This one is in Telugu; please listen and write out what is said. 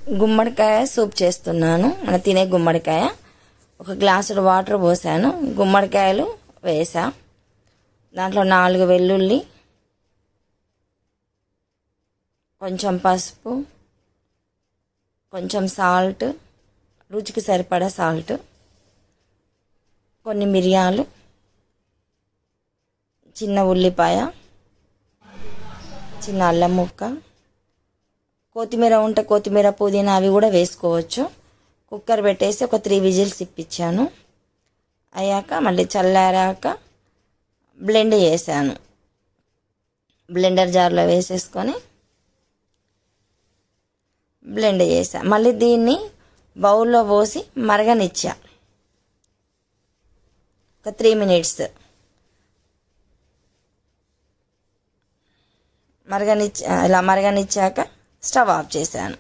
గుమ్మడికాయ సూప్ చేస్తున్నాను. మన తినే గుమ్మడికాయ. ఒక గ్లాసుడు వాటర్ పోసాను. గుమ్మడికాయలు వేసా. దాంట్లో 4 వెల్లుల్లి, కొంచెం పసుపు, కొంచెం సాల్ట్, రుచికి సరిపడా సాల్ట్, కొన్ని మిరియాలు, చిన్న ఉల్లిపాయ, చిన్న అల్లం ముక్క, కొత్తిమీర ఉంటే కొత్తిమీర, పుదీనా అవి కూడా వేసుకోవచ్చు. కుక్కర్ పెట్టేసి ఒక 3 విజిల్స్ ఇప్పించాను. అయ్యాక మళ్ళీ చల్లారాక బ్లెండ్ చేశాను. బ్లెండర్ జార్లో వేసేసుకొని బ్లెండ్ చేసా. మళ్ళీ దీన్ని బౌల్లో పోసి మరగనిచ్చా ఒక 3 మినిట్స్. ఇలా మరగనిచ్చాక స్టవ్ ఆఫ్ చేశాను.